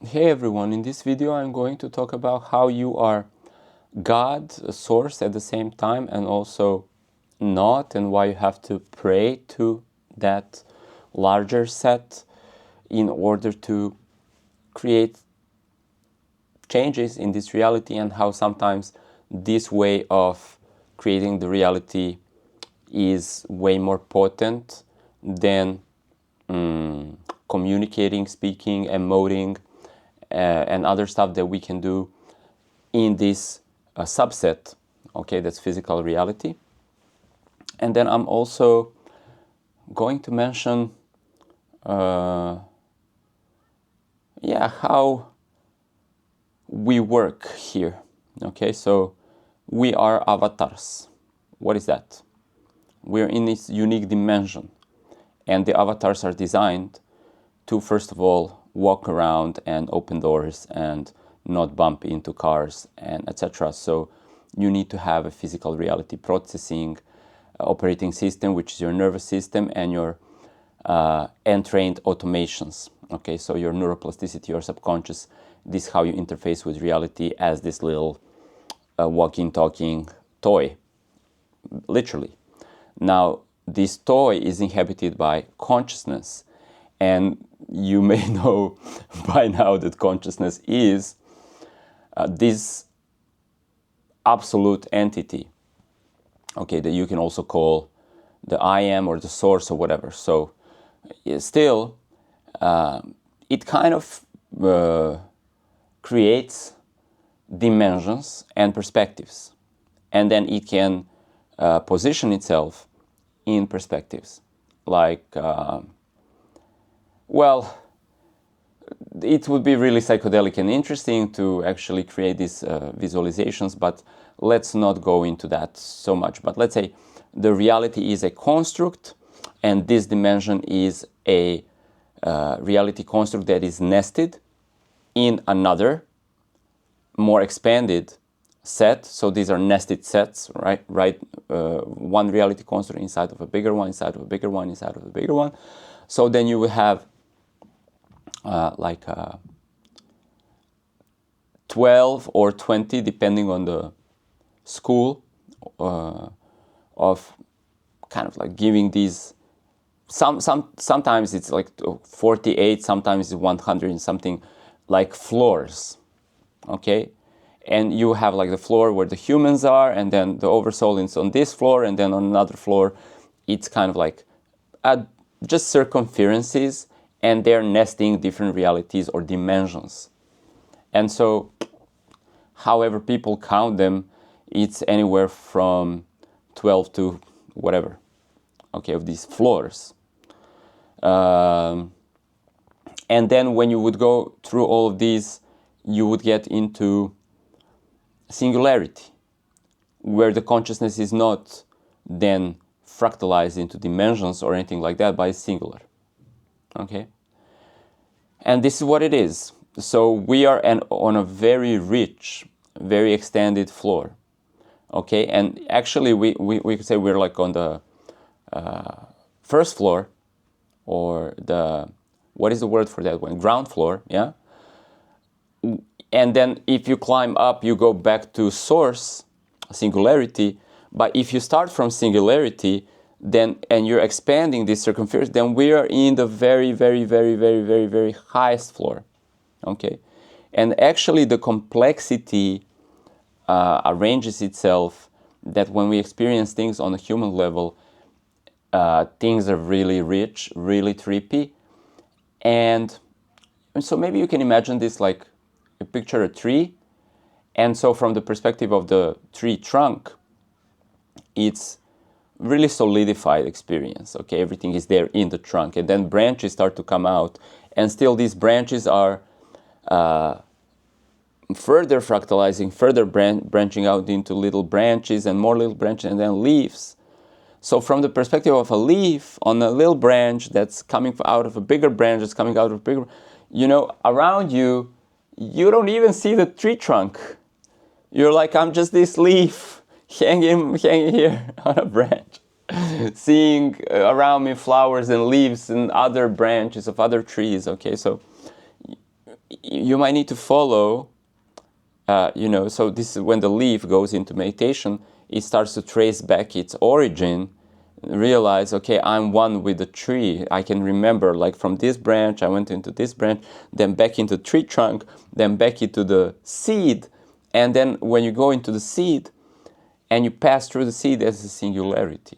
Hey everyone, in this video I'm going to talk about how you are God, a source at the same time, and also not, and why you have to pray to that larger set in order to create changes in this reality, and how sometimes this way of creating the reality is way more potent than communicating, speaking, emoting, and other stuff that we can do in this subset, okay, that's physical reality. And then I'm also going to mention how we work here. Okay, so we are avatars. What is that? We're in this unique dimension, and the avatars are designed to, first of all, walk around and open doors and not bump into cars and etc. So you need to have a physical reality processing operating system, which is your nervous system, and your entrained automations. Okay, so your neuroplasticity, your subconscious, this is how you interface with reality as this little walking, talking toy, literally. Now, this toy is inhabited by consciousness, and you may know by now that consciousness is this absolute entity, okay, that you can also call the I am or the source or whatever. So still, it kind of creates dimensions and perspectives, and then it can position itself in perspectives. Like, it would be really psychedelic and interesting to actually create these visualizations, but let's not go into that so much. But let's say the reality is a construct, and this dimension is a reality construct that is nested in another more expanded set. So these are nested sets, right? One reality construct inside of a bigger one, inside of a bigger one, inside of a bigger one. So then you will have 12 or 20, depending on the school, of kind of like giving these. Sometimes it's like 48, sometimes it's 100 and something, like floors, okay? And you have like the floor where the humans are, and then the oversoul is on this floor, and then on another floor, it's kind of like just circumferences, and they're nesting different realities or dimensions. And so, however people count them, it's anywhere from 12 to whatever, okay, of these floors. And then when you would go through all of these, you would get into singularity, where the consciousness is not then fractalized into dimensions or anything like that, but it's singular. Okay? And this is what it is. So we are on a very rich, very extended floor. Okay? And actually, we could say we're like on the first floor, or the, what is the word for that one? Ground floor, yeah? And then if you climb up, you go back to source, singularity. But if you start from singularity, then, and you're expanding this circumference, then we are in the very, very, very, very, very, very highest floor, okay? And actually the complexity arranges itself that when we experience things on a human level, things are really rich, really trippy. And so maybe you can imagine this like, you picture a tree, and so from the perspective of the tree trunk, it's really solidified experience, okay? Everything is there in the trunk, and then branches start to come out, and still these branches are further fractalizing, further branching out into little branches and more little branches, and then leaves. So from the perspective of a leaf on a little branch that's coming out of a bigger branch that's coming out of a bigger, around you, you don't even see the tree trunk. You're like, I'm just this leaf hanging here on a branch, seeing around me flowers and leaves and other branches of other trees, okay? So you might need to follow, so this is when the leaf goes into meditation, it starts to trace back its origin, realize, okay, I'm one with the tree. I can remember, like, from this branch, I went into this branch, then back into tree trunk, then back into the seed. And then when you go into the seed and you pass through the seed, there's a singularity.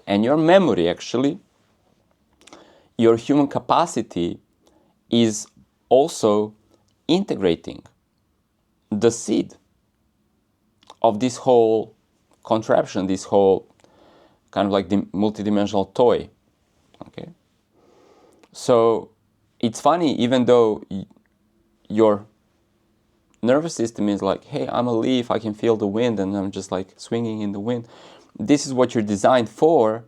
And your memory, actually, your human capacity is also integrating the seed of this whole contraption, this whole kind of like the multidimensional toy. Okay, so it's funny, even though your nervous system is like, hey, I'm a leaf, I can feel the wind, and I'm just like swinging in the wind. This is what you're designed for.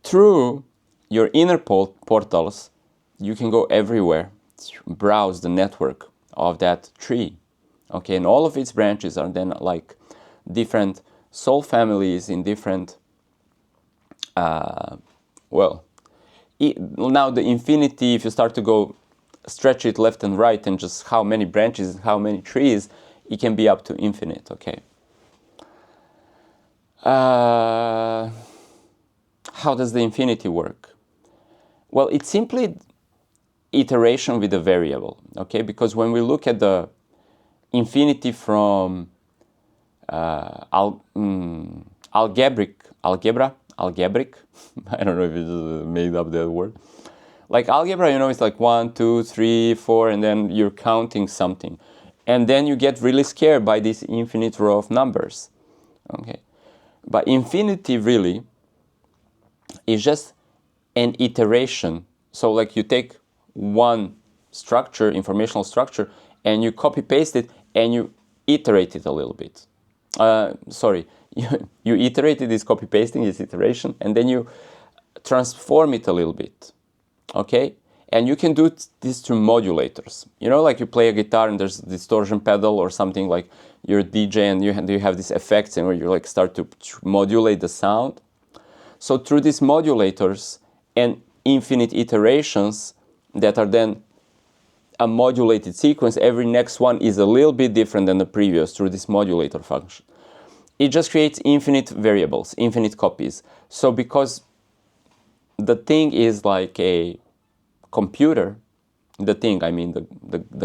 Through your inner portals, you can go everywhere, browse the network of that tree. Okay, and all of its branches are then like different soul families in different, now the infinity, if you start to go stretch it left and right and just how many branches, how many trees, it can be up to infinite, okay? How does the infinity work? Well, it's simply iteration with a variable, okay? Because when we look at the infinity from algebraic, I don't know if it's made up that word. Like algebra, it's like 1, 2, 3, 4, and then you're counting something. And then you get really scared by this infinite row of numbers, okay? But infinity really is just an iteration. So like you take one structure, informational structure, and you copy paste it and you iterate it a little bit. You iterated this copy pasting, this iteration, and then you transform it a little bit, okay? And you can do this through modulators. Like you play a guitar and there's a distortion pedal or something, like you're a DJ and you have these effects and where you like start to modulate the sound. So through these modulators and infinite iterations that are then a modulated sequence, every next one is a little bit different than the previous through this modulator function. It just creates infinite variables, infinite copies. So because the thing is like a computer, the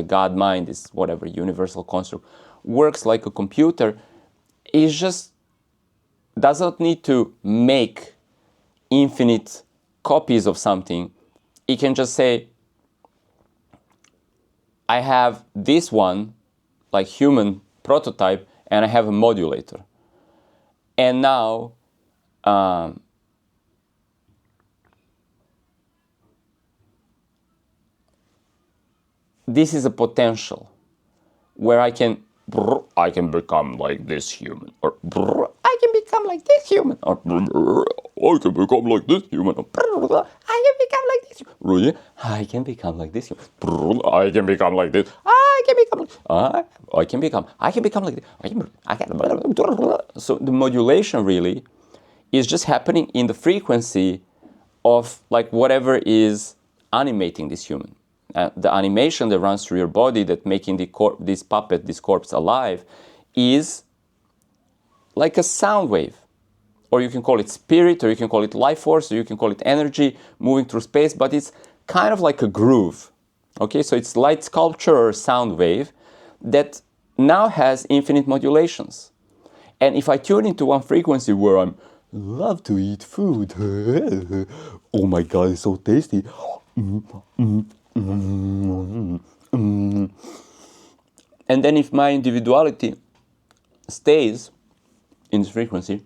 God mind is whatever, universal construct, works like a computer, it just doesn't need to make infinite copies of something. It can just say, I have this one, like human prototype, and I have a modulator. And now, this is a potential where I can become like this human, or I can become like this human, or I can become like this human, or I can become like this. Really? I can become like this. I can become like this. I can become like this. So the modulation really is just happening in the frequency of like whatever is animating this human. The animation that runs through your body that making this puppet, this corpse alive, is like a sound wave. Or you can call it spirit, or you can call it life force, or you can call it energy moving through space, but it's kind of like a groove. Okay, so it's light sculpture or sound wave that now has infinite modulations. And if I tune into one frequency where I'm love to eat food, oh my God, it's so tasty. And then if my individuality stays in this frequency,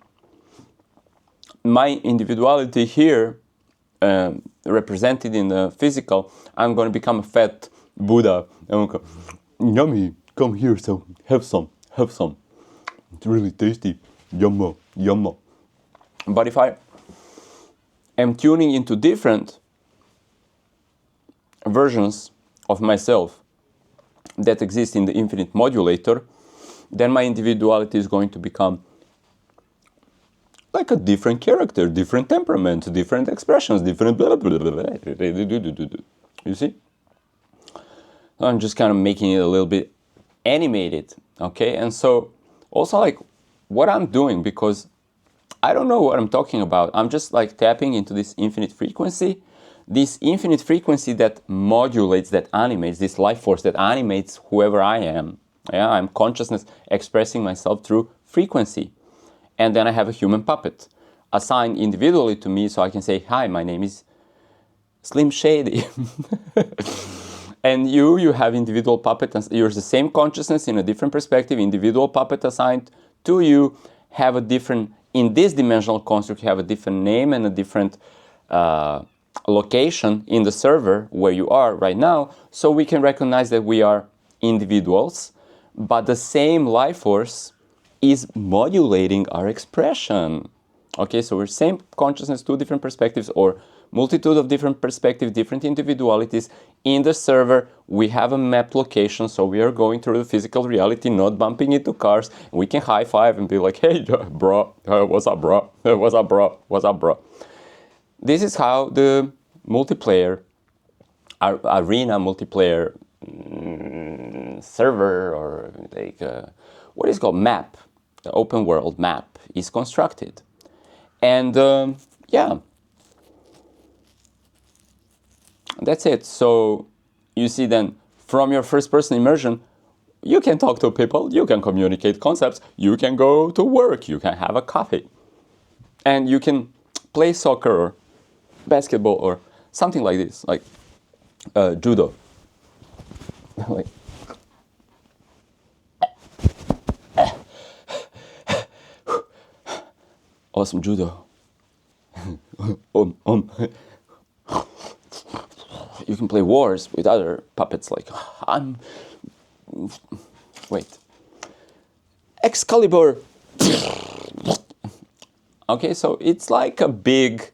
my individuality here, represented in the physical, I'm going to become a fat Buddha. I'm going to go, yummy, come here, so have some. It's really tasty, yumma. But if I am tuning into different versions of myself that exist in the infinite modulator, then my individuality is going to become like a different character, different temperament, different expressions, different blah, blah, blah, blah, blah. You see? I'm just kind of making it a little bit animated, okay? And so also like what I'm doing, because I don't know what I'm talking about. I'm just like tapping into this infinite frequency that modulates, that animates, this life force that animates whoever I am. Yeah, I'm consciousness expressing myself through frequency. And then I have a human puppet assigned individually to me, so I can say, hi, my name is Slim Shady. And you have individual puppet, you're the same consciousness in a different perspective, individual puppet assigned to you, have a different, in this dimensional construct, you have a different name and a different location in the server where you are right now, so we can recognize that we are individuals, but the same life force is modulating our expression. Okay, so we're same consciousness, two different perspectives, or multitude of different perspectives, different individualities. In the server, we have a mapped location, so we are going through the physical reality, not bumping into cars. We can high five and be like, hey, bro, what's up, bro? What's up, bro? What's up, bro? This is how the multiplayer, arena multiplayer server, or like what is called map, the open world map, is constructed. And yeah, that's it. So you see, then from your first person immersion, you can talk to people, you can communicate concepts, you can go to work, you can have a coffee, and you can play soccer or basketball or something like this, like judo. Like, awesome judo. You can play wars with other puppets, like wait, Excalibur. Okay, so it's like a big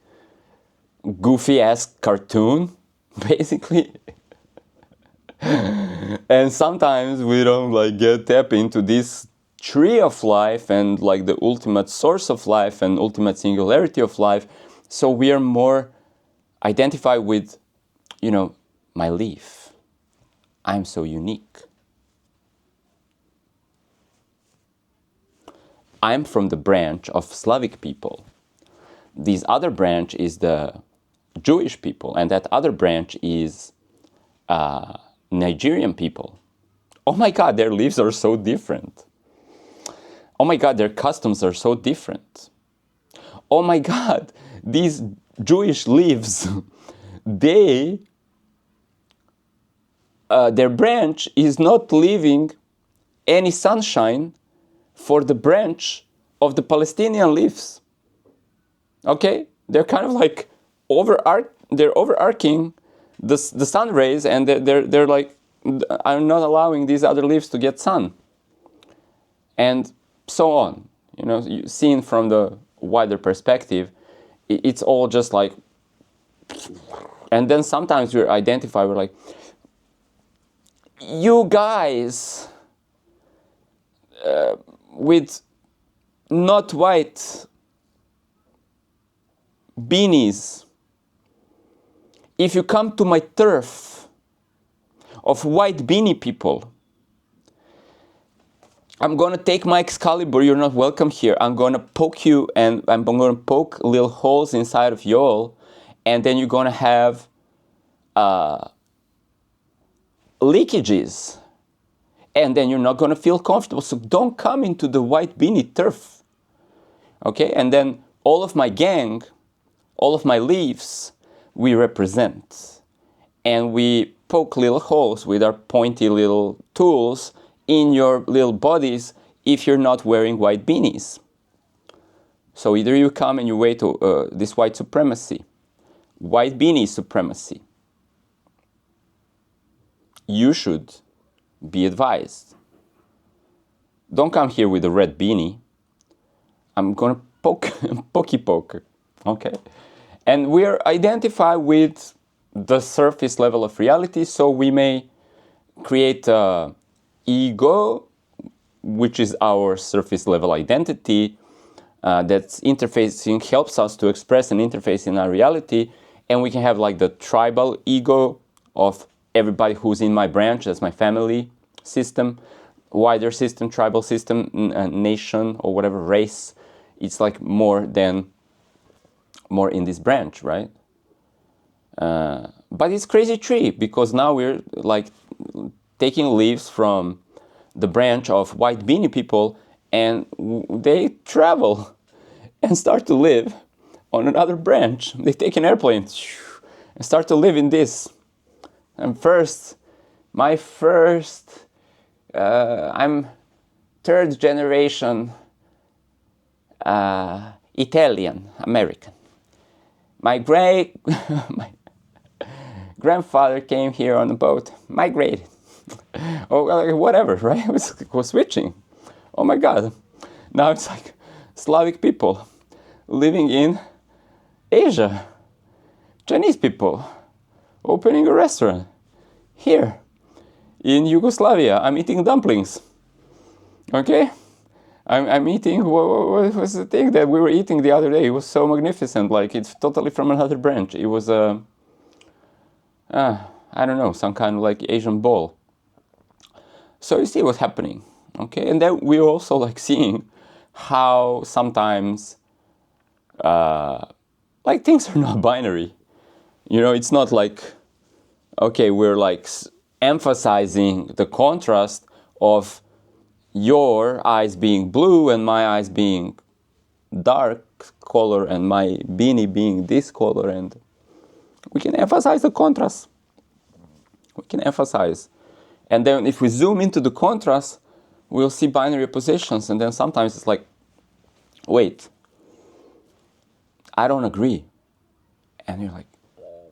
goofy-ass cartoon, basically. And sometimes we don't like tap into this tree of life and like the ultimate source of life and ultimate singularity of life. So we are more identified with, you know, my leaf. I'm so unique. I'm from the branch of Slavic people. This other branch is the Jewish people, and that other branch is Nigerian people. Oh my God, their lives are so different. Oh my God, their customs are so different. Oh my God, these Jewish lives, their branch is not leaving any sunshine for the branch of the Palestinian lives. Okay, they're kind of like they're overarching the sun rays, and they're like, I'm not allowing these other leaves to get sun, and so on. You know, seen from the wider perspective, it's all just like, and then sometimes we're identified, we're like, you guys with not white beanies, if you come to my turf of white beanie people, I'm gonna take my Excalibur, you're not welcome here. I'm gonna poke you, and I'm gonna poke little holes inside of y'all, and then you're gonna have leakages, and then you're not gonna feel comfortable. So don't come into the white beanie turf. Okay, and then all of my gang, all of my leaves, we represent. And we poke little holes with our pointy little tools in your little bodies if you're not wearing white beanies. So either you come and you wait to this white supremacy, white beanie supremacy. You should be advised. Don't come here with a red beanie. I'm gonna poke, okay? And we're identified with the surface level of reality, so we may create ego, which is our surface level identity, that's interfacing, helps us to express and interface in our reality, and we can have like the tribal ego of everybody who's in my branch, that's my family system, wider system, tribal system, nation, or whatever, race. It's like more in this branch, right? But it's crazy tree, because now we're like taking leaves from the branch of white beanie people, and they travel and start to live on another branch. They take an airplane and start to live in this. And I'm third generation Italian American. My grandfather came here on a boat, migrated, or whatever, right? It was switching. Oh my God. Now it's like Slavic people living in Asia, Chinese people opening a restaurant here in Yugoslavia. I'm eating dumplings. Okay? I'm eating, what was the thing that we were eating the other day? It was so magnificent, like it's totally from another branch. It was I don't know, some kind of like Asian bowl. So you see what's happening, okay? And then we're also like seeing how sometimes like things are not binary. You know, it's not like, okay, we're like emphasizing the contrast of your eyes being blue and my eyes being dark color and my beanie being this color, and we can emphasize the contrast. We can emphasize. And then if we zoom into the contrast, we'll see binary positions, and then sometimes it's like, wait, I don't agree. And you're like,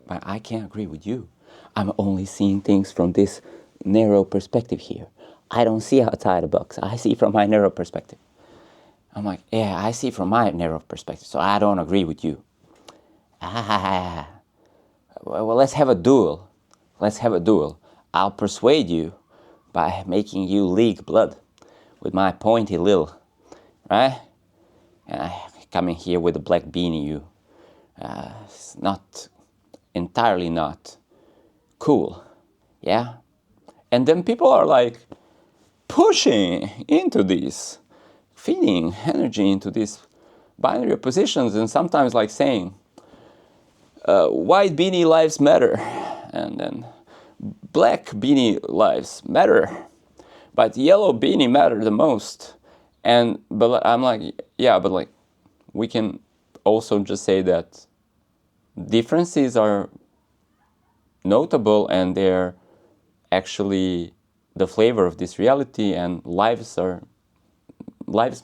but I can't agree with you. I'm only seeing things from this narrow perspective here. I don't see outside the box. I see from my narrow perspective. I'm like, yeah, I see from my narrow perspective, so I don't agree with you. Well, let's have a duel. Let's have a duel. I'll persuade you by making you leak blood with my pointy little, right? And I come in here with a black beanie, you. It's not, entirely not cool, yeah? And then people are like pushing into this, feeding energy into these binary oppositions, and sometimes like saying, white beanie lives matter, and then black beanie lives matter, but yellow beanie matter the most. But I'm like, yeah, but like we can also just say that differences are notable and they're actually the flavor of this reality, and lives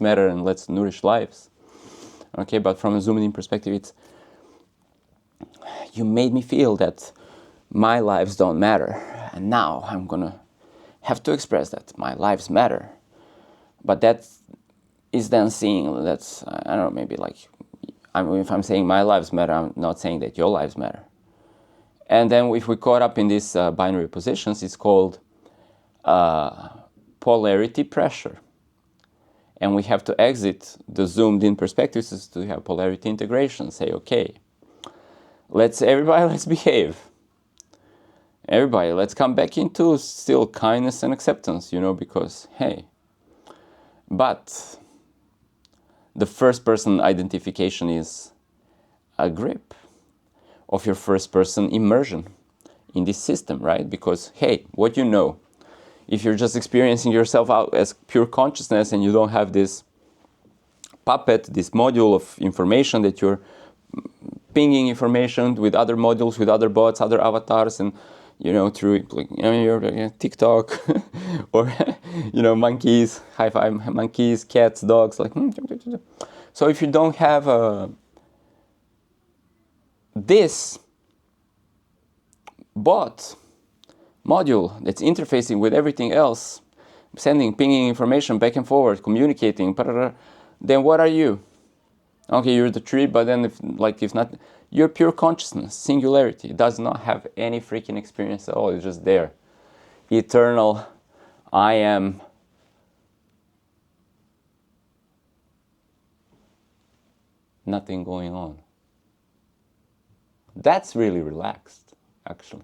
matter, and let's nourish lives. Okay, but from a zoomed in perspective, it's, you made me feel that my lives don't matter, and now I'm gonna have to express that my lives matter. But that is then seeing, that's, I don't know, maybe like, if I'm saying my lives matter, I'm not saying that your lives matter. And then if we caught up in these binary positions, it's called polarity pressure. And we have to exit the zoomed in perspectives to have polarity integration. Say, okay, let's behave. Everybody, let's come back into still kindness and acceptance, because, hey. But the first person identification is a grip of your first person immersion in this system, right? Because, hey, what you know, if you're just experiencing yourself out as pure consciousness and you don't have this puppet, this module of information that you're pinging information with other modules, with other bots, other avatars, and through your TikTok or monkeys, high five monkeys, cats, dogs, like. So if you don't have this bot module that's interfacing with everything else, pinging information back and forward, communicating, then what are you? Okay, you're the tree, but then if not, you're pure consciousness, singularity. It does not have any freaking experience at all. It's just there. Eternal, I am. Nothing going on. That's really relaxed, actually.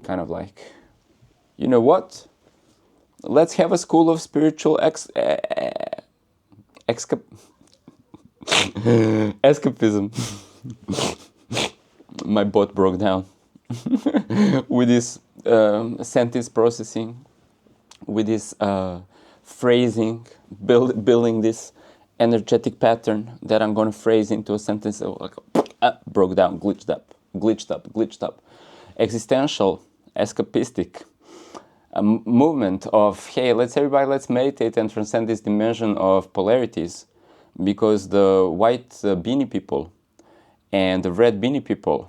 kind of like, you know what? Let's have a school of spiritual escapism. My bot broke down with this sentence processing, with this phrasing, building this energetic pattern that I'm going to phrase into a sentence. Like, broke down, glitched up. Existential, escapistic movement of, hey, let's meditate and transcend this dimension of polarities, because the white beanie people and the red beanie people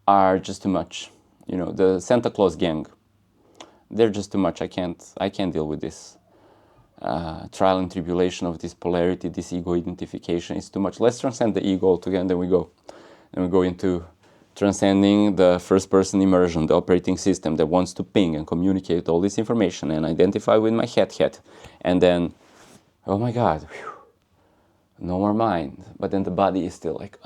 are just too much. You know, the Santa Claus gang, they're just too much. I can't deal with this trial and tribulation of this polarity, this ego identification. It's too much. Let's transcend the ego altogether, and then we go into transcending the first person immersion, the operating system that wants to ping and communicate all this information and identify with my head. And then, oh my God, whew, no more mind. But then the body is still like,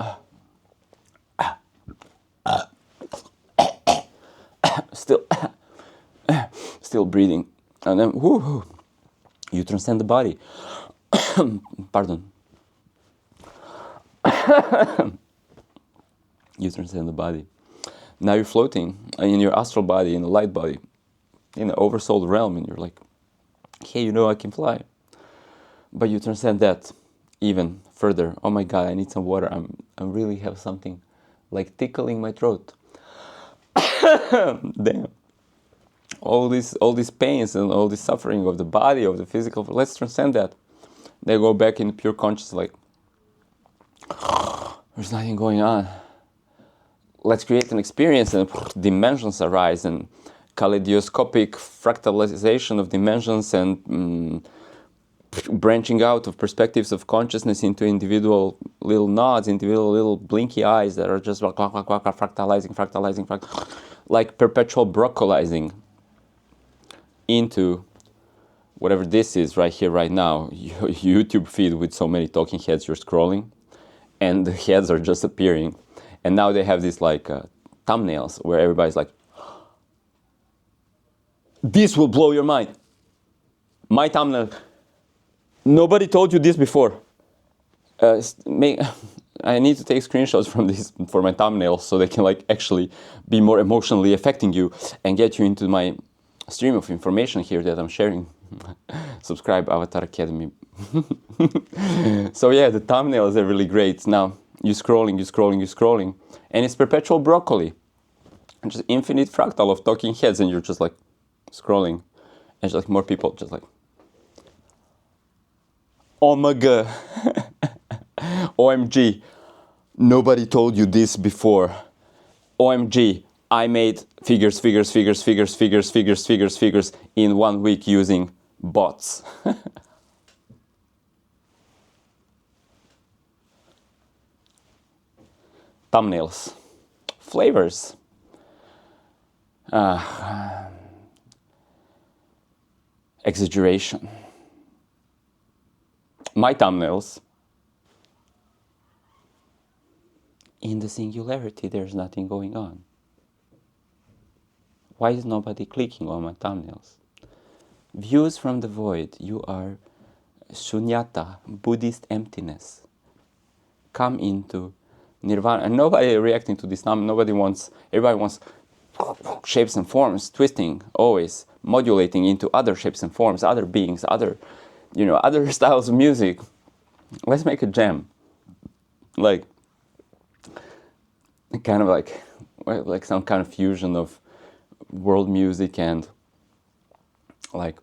still breathing. And then, whoo, you transcend the body. Pardon. You transcend the body. Now you're floating in your astral body, in the light body, in the oversouled realm, and you're like, hey, you know, I can fly. But you transcend that even further. Oh my God, I need some water. I really have something like tickling my throat. Damn. All these pains and all this suffering of the body, of the physical, let's transcend that. They go back in pure consciousness, like, there's nothing going on. Let's create an experience, and dimensions arise, and kaleidoscopic fractalization of dimensions, and branching out of perspectives of consciousness into individual little nods, individual little blinky eyes that are just fractalizing, like perpetual broccolizing into whatever this is right here, right now. YouTube feed with so many talking heads, you're scrolling, and the heads are just appearing. And now they have these like thumbnails where everybody's like, this will blow your mind. My thumbnail. Nobody told you this before. I need to take screenshots from this for my thumbnails so they can like actually be more emotionally affecting you and get you into my stream of information here that I'm sharing. Subscribe, Avatar Academy. So yeah, the thumbnails are really great. Now, you're scrolling, and it's perpetual broccoli. And just infinite fractal of talking heads, and you're just like scrolling, and just like more people just like, oh my God, OMG, nobody told you this before. OMG, I made figures in 1 week using bots. Thumbnails, flavors, exaggeration. My thumbnails, in the singularity, there's nothing going on. Why is nobody clicking on my thumbnails? Views from the void, you are shunyata, Buddhist emptiness. Come into nirvana. And nobody reacting to this. Everybody wants shapes and forms, twisting, always modulating into other shapes and forms, other beings, other styles of music. Let's make a jam. Like, kind of like some kind of fusion of world music and like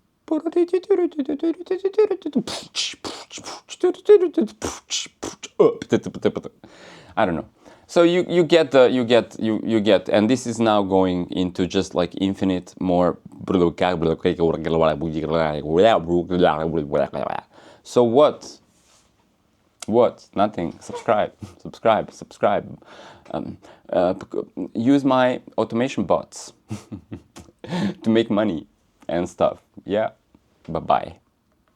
I don't know. So you get, and this is now going into just like infinite more. So what? Nothing. Subscribe. Use my automation bots to make money and stuff. Yeah. Bye-bye.